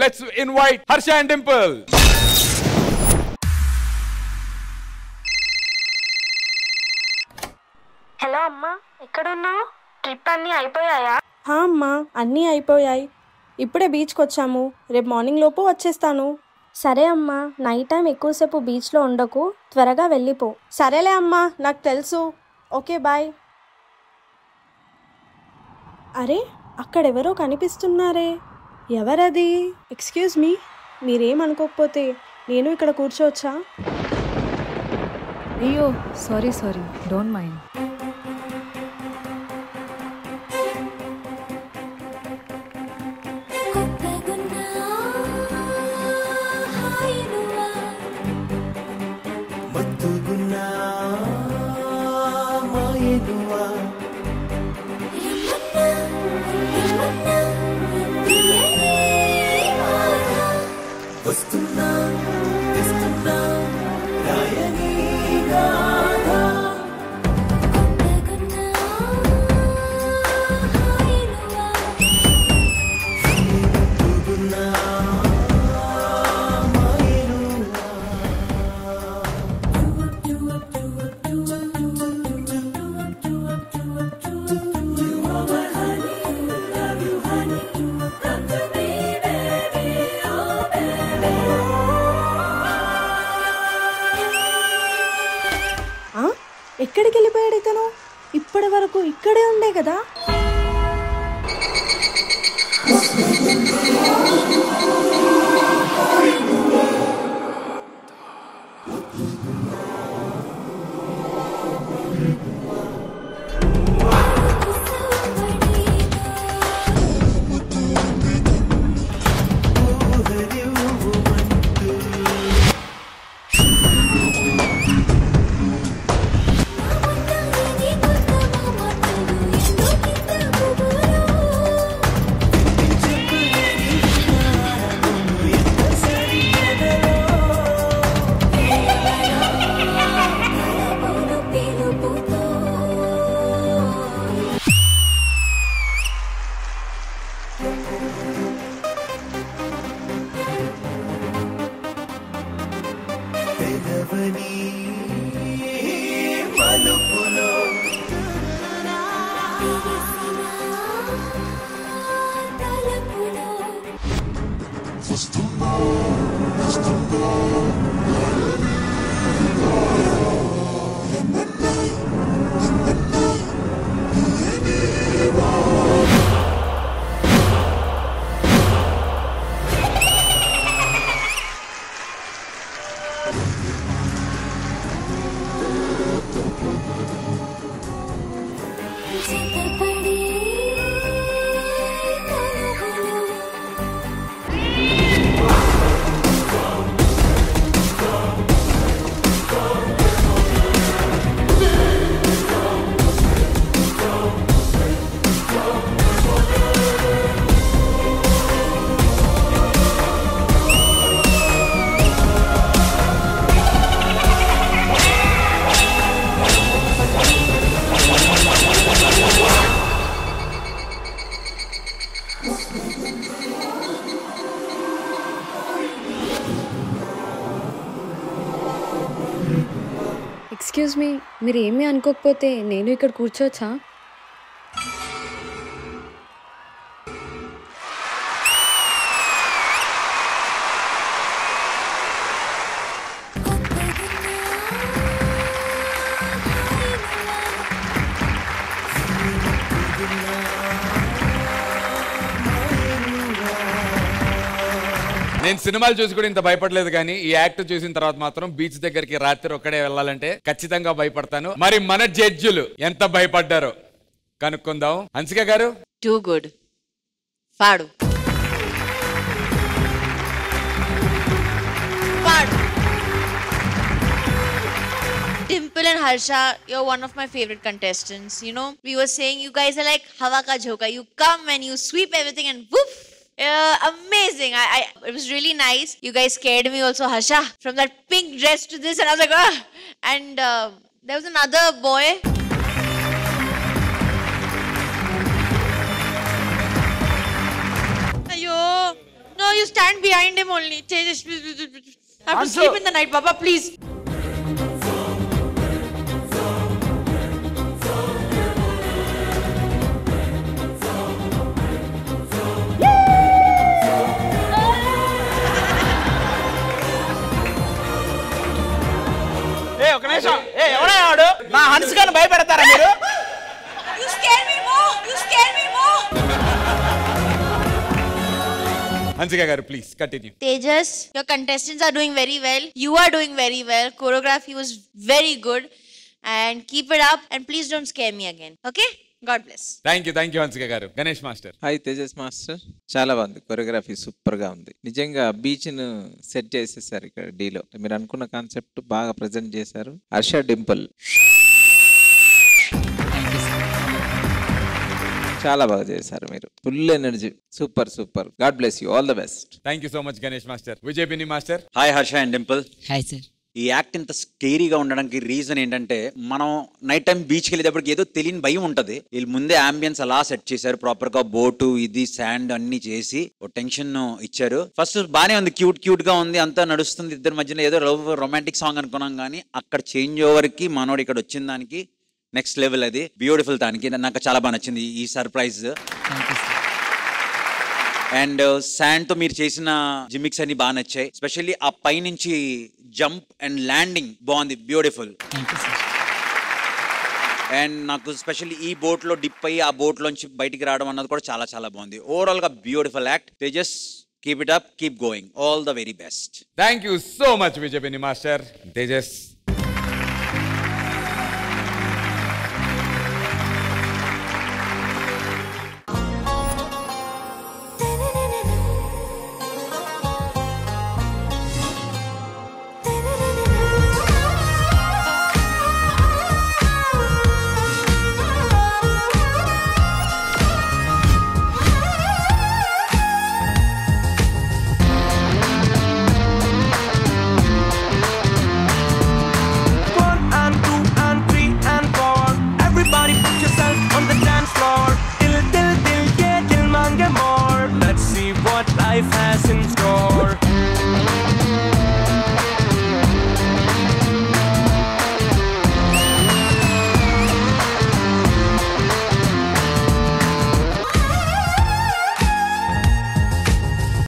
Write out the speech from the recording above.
let's invite Harsha and Dimple. Hello అమ్మా, ఎక్కడున్నావు? Trip అన్నీ అయిపోయాయా? అమ్మా, అన్నీ అయిపోయాయి. ఇప్పుడే బీచ్కి వచ్చాము. రేపు మార్నింగ్ లోపు వచ్చేస్తాను. సరే అమ్మా, నైట్ టైం ఎక్కువసేపు బీచ్లో ఉండకు, త్వరగా వెళ్ళిపో. సరేలే అమ్మా, నాకు తెలుసు. Okay bye. అరే, అక్కడెవరో కనిపిస్తున్నారే. ఎవరది? ఎక్స్క్యూజ్ మీ, మీరేమనుకోకపోతే నేను ఇక్కడ కూర్చోవచ్చా? అయ్యో సారీ డోంట్ మైండ్. ఎక్కడికి వెళ్ళిపోయాడు ఇతను? ఇప్పటి వరకు ఇక్కడే ఉండే కదా. ఎక్స్క్యూజ్ మీ, మీరు ఏమీ అనుకోకపోతే నేను ఇక్కడ కూర్చోవచ్చా? నేను సినిమాలు చూసి కూడా ఇంత భయపడలేదు, కానీ ఈ యాక్ట్ చూసిన తర్వాత మాత్రం బీచ్ దగ్గరికి రాత్రి ఒక్కడే వెళ్ళాలంటే ఖచ్చితంగా భయపడతాను. మరి మన జడ్జిలు ఎంత భయపడ్డారో కనుక్కుందాం. హన్సిక గారు, టూ గుడ్. పాడు పాడు. Dimple and Harsha, you're one of my favorite contestants. You know, we were saying you guys are like Hawa Ka Jhoka. You come and you sweep everything and woof. Amazing. It was really nice. You guys scared me also, Harsha. From that pink dress to this, and I was like, ah. And there was another boy. Ayo. No, you stand behind him only. Tejas, I have to sleep in the night, Baba, please. ఒక నిమిషం ఎవడయ్యాడు నా హన్స్గాని భయపెడతారా మీరు You scare me more. You scare me more. Hansika గారు please continue. Tejas, your contestants are doing very well. You are doing very well. Choreography was very good. And keep it up. And please don't scare me again. Okay? God bless. Thank you Hansika గారు. Ganesh master. Hi Tejas master, చాలా బాగుంది, choreography super గా ఉంది. నిజంగా beach ను set చేసేసారు ఇక్కడ డీలో. మీరు అనుకున్న కాన్సెప్ట్ బాగా ప్రెజెంట్ చేశారు. హర్ష డింపుల్ చాలా బాగా చేశారు మీరు. Full energy, super super. God bless you, all the best. Thank you so much Ganesh master. Vijay Binni master. Hi Harsha and Dimple. Hi sir. ఈ యాక్ట్ ఇంత స్కేరీగా ఉండడానికి రీజన్ ఏంటంటే, మనం నైట్ టైం బీచ్కి వెళ్ళేటప్పటికి ఏదో తెలియని భయం ఉంటుంది. వీళ్ళు ముందే అంబియన్స్ అలా సెట్ చేశారు, ప్రాపర్ గా బోటు ఇది శాండ్ అన్ని చేసి ఒక టెన్షన్ ఇచ్చారు. ఫస్ట్ బానే ఉంది, క్యూట్ గా ఉంది, అంతా నడుస్తుంది ఇద్దరి మధ్యలో. ఏదో లవ్ రొమాంటిక్ సాంగ్ అనుకున్నాం, కానీ అక్కడ చేంజ్ ఓవర్ కి మనోడు ఇక్కడ వచ్చిన దానికి నెక్స్ట్ లెవెల్. అది బ్యూటిఫుల్. దానికి నాకు చాలా బాగా నచ్చింది ఈ సర్ప్రైజ్. అండ్ శాండ్ తో మీరు చేసిన జిమిక్స్ అన్ని బాగా నచ్చాయి. స్పెషల్లీ ఆ పై నుంచి జంప్ అండ్ ల్యాండింగ్ బాగుంది, బ్యూటిఫుల్. అండ్ నాకు స్పెషల్లీ ఈ బోట్ లో డిప్ అయ్యి ఆ బోట్ లోంచి బయటికి రావడం అన్నది కూడా చాలా చాలా బాగుంది. ఓవరాల్ గా beautiful act. Tejas, keep it up, keep going, all the very best. Thank you so much Vijay Binni master. Tejas